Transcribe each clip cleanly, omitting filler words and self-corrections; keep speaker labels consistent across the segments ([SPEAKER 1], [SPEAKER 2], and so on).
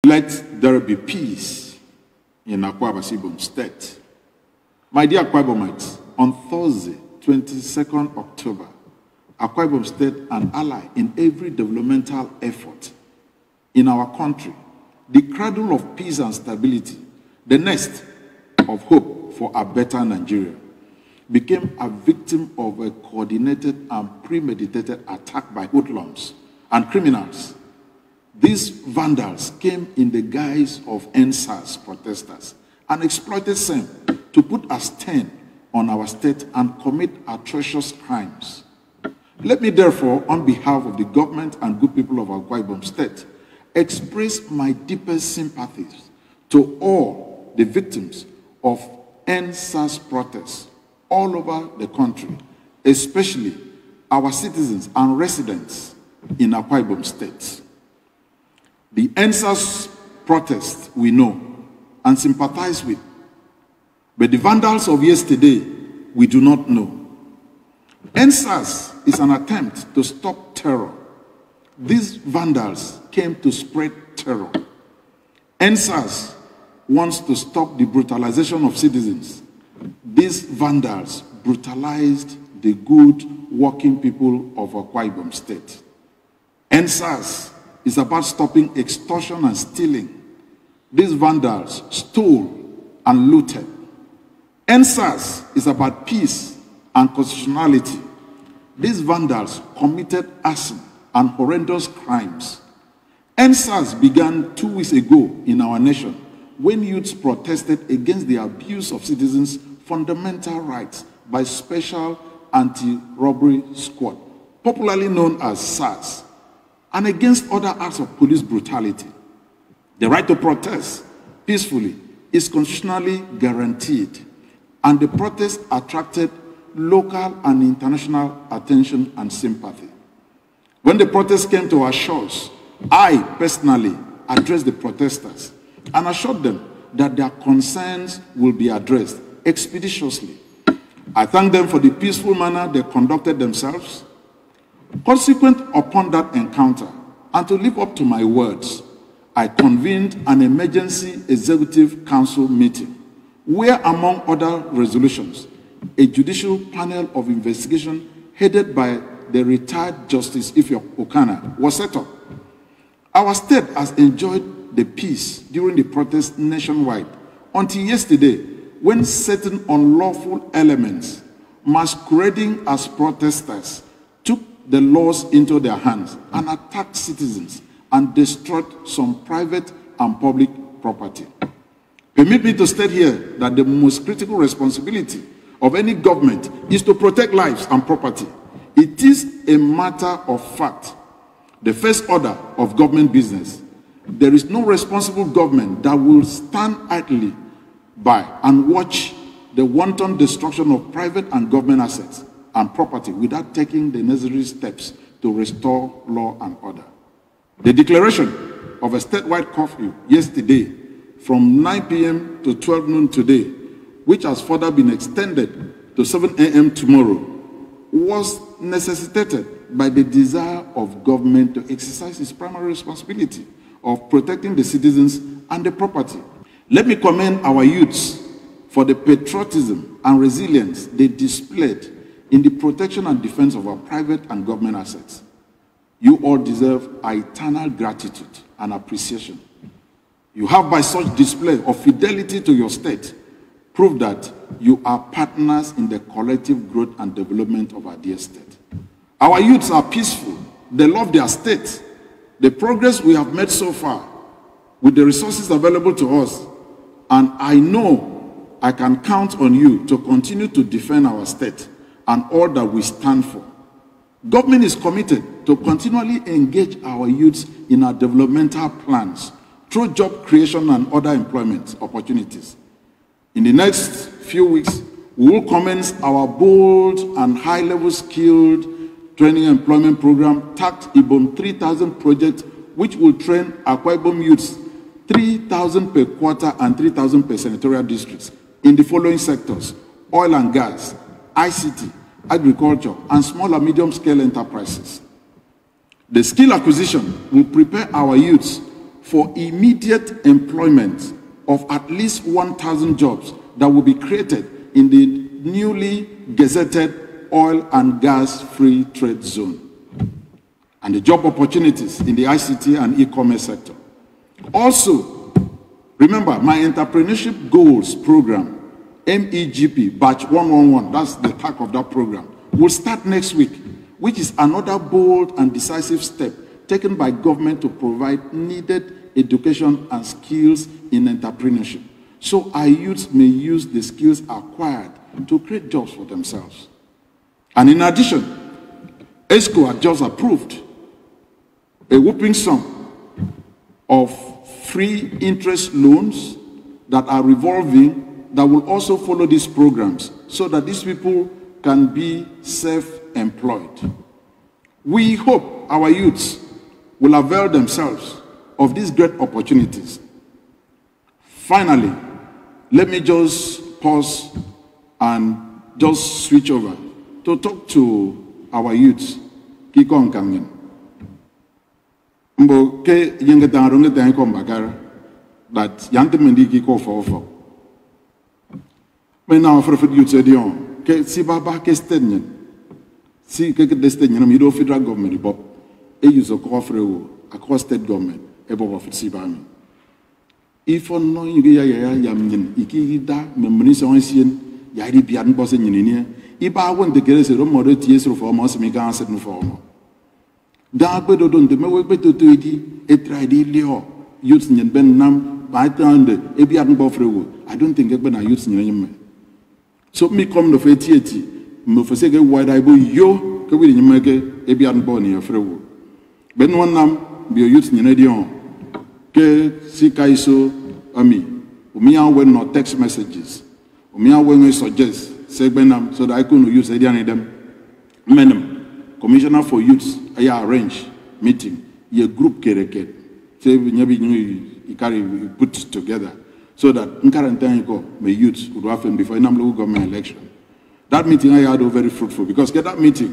[SPEAKER 1] Let there be peace in Akwa Ibom State. My dear Akwa Ibomites, on Thursday, 22nd October, Akwa Ibom State, an ally in every developmental effort in our country, the cradle of peace and stability, the nest of hope for a better Nigeria, became a victim of a coordinated and premeditated attack by hoodlums and criminals. These vandals came in the guise of NSAS protesters and exploited them to put a stain on our state and commit atrocious crimes. Let me therefore, on behalf of the government and good people of Akwa Ibom State, express my deepest sympathies to all the victims of NSAS protests all over the country, especially our citizens and residents in Akwa Ibom State. The NSAS protests we know and sympathize with, but the vandals of yesterday we do not know. NSAS is an attempt to stop terror. These vandals came to spread terror. NSAS wants to stop the brutalization of citizens. These vandals brutalized the good working people of Akwa Ibom State. NSAS is about stopping extortion and stealing. These vandals stole and looted. NSAS is about peace and constitutionality. These vandals committed arson and horrendous crimes. NSAS began 2 weeks ago in our nation when youths protested against the abuse of citizens' fundamental rights by Special Anti-Robbery Squad, popularly known as SARS, and against other acts of police brutality. The right to protest peacefully is constitutionally guaranteed, and the protest attracted local and international attention and sympathy. When the protests came to our shores, I personally addressed the protesters and assured them that their concerns will be addressed expeditiously. I thank them for the peaceful manner they conducted themselves. Consequent upon that encounter, and to live up to my words, I convened an emergency executive council meeting where, among other resolutions, a judicial panel of investigation headed by the retired Justice Ifeok Okana was set up. Our state has enjoyed the peace during the protests nationwide until yesterday, when certain unlawful elements masquerading as protesters took the laws into their hands and attacked citizens and destroyed some private and public property. Permit me to state here that the most critical responsibility of any government is to protect lives and property. It is a matter of fact, the first order of government business. There is no responsible government that will stand idly by and watch the wanton destruction of private and government assets and property without taking the necessary steps to restore law and order. The declaration of a statewide curfew yesterday from 9 p.m. to 12 noon today, which has further been extended to 7 a.m. tomorrow, was necessitated by the desire of government to exercise its primary responsibility of protecting the citizens and the property. Let me commend our youths for the patriotism and resilience they displayed in the protection and defense of our private and government assets. You all deserve our eternal gratitude and appreciation. You have, by such display of fidelity to your state, proved that you are partners in the collective growth and development of our dear state. Our youths are peaceful. They love their state. The progress we have made so far with the resources available to us, and I know I can count on you to continue to defend our state and all that we stand for. Government is committed to continually engage our youths in our developmental plans through job creation and other employment opportunities. In the next few weeks, we will commence our bold and high-level skilled training employment program, TACT IBOM 3000 project, which will train Akwa Ibom youths 3,000 per quarter and 3,000 per senatorial districts in the following sectors: oil and gas, ICT, agriculture, and small and medium-scale enterprises. The skill acquisition will prepare our youths for immediate employment of at least 1,000 jobs that will be created in the newly gazetted oil and gas free trade zone, and the job opportunities in the ICT and e-commerce sector. Also, remember my entrepreneurship goals program, MEGP batch 111, that's the tag of that program, will start next week, which is another bold and decisive step taken by government to provide needed education and skills in entrepreneurship, so our youths may use the skills acquired to create jobs for themselves. And in addition, ESCO has just approved a whopping sum of free interest loans that are revolving that will also follow these programs so that these people can be self-employed. We hope our youths will avail themselves of these great opportunities. Finally, let me just pause and just switch over to talk to our youths. Kiko Nkangen. Mbo ke yengetang rongetang ko mbakara that yantemendi kiko fofo. Maintenant, frère youth edion ke si baba ke stenyen si ke destenyen mi do federal government bop e use ko frère across state government e bobo fit si bami. If on no ya yamnyin ikida memnisa onsien ya di bian boss nyini iba won de kere se ro mo de tie so for mo se mi kan set no for mo da gbe do don de me we gbe to edi e try di leo youth nyen ben nam ba tande e bian bo frewo I don't think gbe na youth nyen nyem so me come no fetieti me fo se ge wide I bo yo ke we nyem ke e bian bo ni frewo ben won nam bi youth nyen edi on ke si kaiso ami umi when no text messages umi when we suggest segbenam so that I could use any of them. Menem, Commissioner for Youth, I arrange meeting, a group kereke, say we carry put together so that Nkarantanko may youth would happen before a local government election. That meeting I had was very fruitful because get that meeting,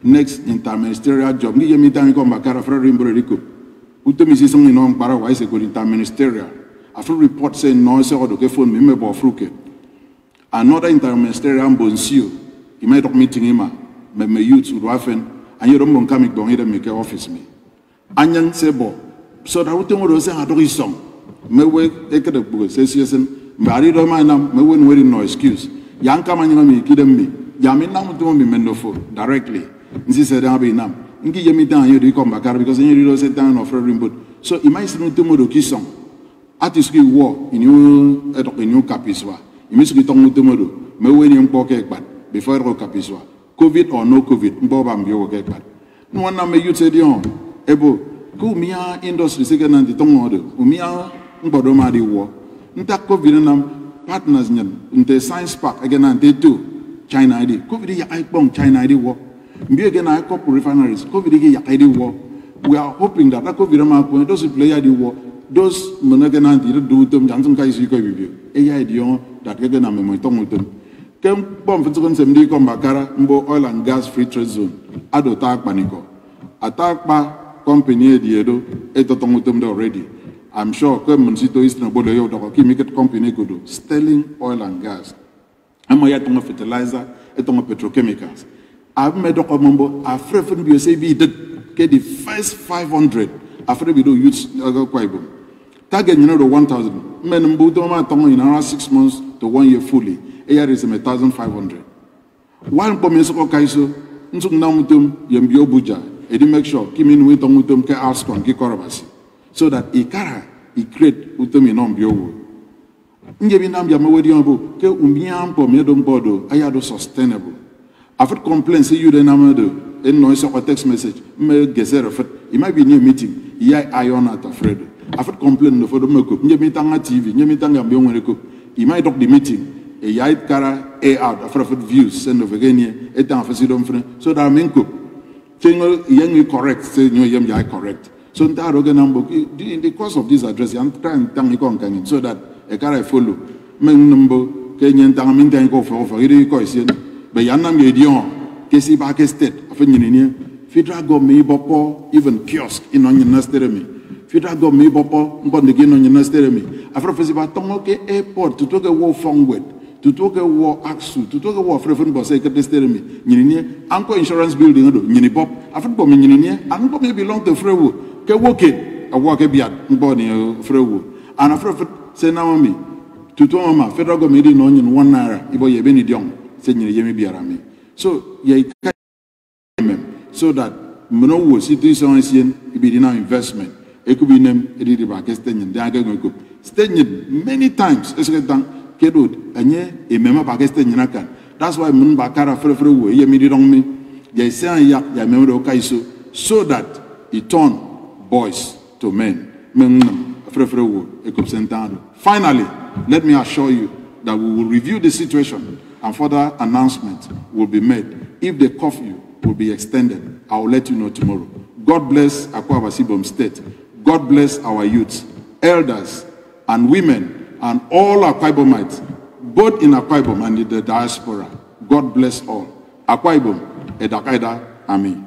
[SPEAKER 1] next interministerial job. Give me time come back. After Rimboriko, Utemisi something on Paraguay is a good interministerial. After report saying no, say or the phone me me fruke. Another interministerial bonsio. He might talk meeting him. Me youth would happen. And you don't come down here make office me. Anyan sebo. So that what you say I do is some. Me we eke the book says yes. Me ari do my name. Me we no no excuse. Yang come and me kidem me. Yamin nam to me mendofo directly. Nsi said I be nam. Nki yemi down here do come back because you do say down of Rimbo. So it might seem to me do kisong. Atiski war in you capiswa. You miss it on tomorrow. Me waiting for but before capiswa. COVID or no COVID, Mbobam bio get no one may you say on Ebo, go mia industry second and the tongue order, Umia Mbodoma di war. Nta COVID nam partners in the science park again and they do China ID. COVID I bomb China ID war. Be again I couple refineries, COVID ID war. We are hoping that COVID those play the war. Those monogananti do them Janssen Kaisi review. A idea that get them a moiton with them. Came bomb for 270 Bakara, Mbo oil and gas free trade zone. Ado attack panico. Attack by company Diedo, Etoton with them already. I'm sure Kemunsito is no bodo or chemical company could do. Sterling oil and gas. I'm a yaton of fertilizer, eton of petrochemicals. I've made a combo, I've frequently be a CB get the first 500 after we do use Quaibo. Target, you know, the 1,000. Men in around 6 months to 1 year fully. A year is 1,500. One Pomesco Kaiso, Nsunamutum, Yambio Buja, and make sure Kimin Witomutum K. Askon, Kikorabasi. So that Ikara, he create Utuminom Bio. Njabinam Yamawadiambo, Ke Umiam Pomedum Bodo, Ayado sustainable. After complaints, you the Namado, and noise of a text message, may Gezer of it. It might be near meeting, Yai Ion at Alfredo. After complaint for the Moko, Nyamitanga TV, Nyamitanga Biongo, he might talk the meeting, a yard cara, a out of views, send of again, a town for Sidon friend, so that I'm in cook. Tingle, young correct, say no yam correct. So that in the course of this address, I'm trying to so that a car I follow. Men number, Kenyan Tangamin go for it, but Yanam Yedion, Kesi Back State, a Fininia, federal government ibopo even kiosk in on yesterday. Federal government ibopo mbon again on yesterday. After festival tomoke airport to talk a war forward, to talk a war axu, to talk a war frefen boss say yesterday. Nyiniye anko insurance building do nyini pop. After bom nyiniye anko me belong to frewo. Ke woke a work biat mbon frewo. And after say now me to mama federal government in on 1 naira ibo ye beni diong say nyini yemi biarami. So ye so that no wo situation sien be the investment it could be name it the back staying there go staying many times esketan kedo anye e mema back staying nakan. That's why mun bakara frefre wo ye mi dong me ye say ya memo do kaiso so that it turn boys to men men frefre wo e ko sentando. Finally, let me assure you that we will review the situation and further announcements will be made. If the curfew will be extended, I will let you know tomorrow. God bless Akwa Ibom State. God bless our youths, elders, and women, and all Akwa Ibomites, both in Akwa Ibom and in the diaspora. God bless all. Akwa Ibom, Edakaida, Amen.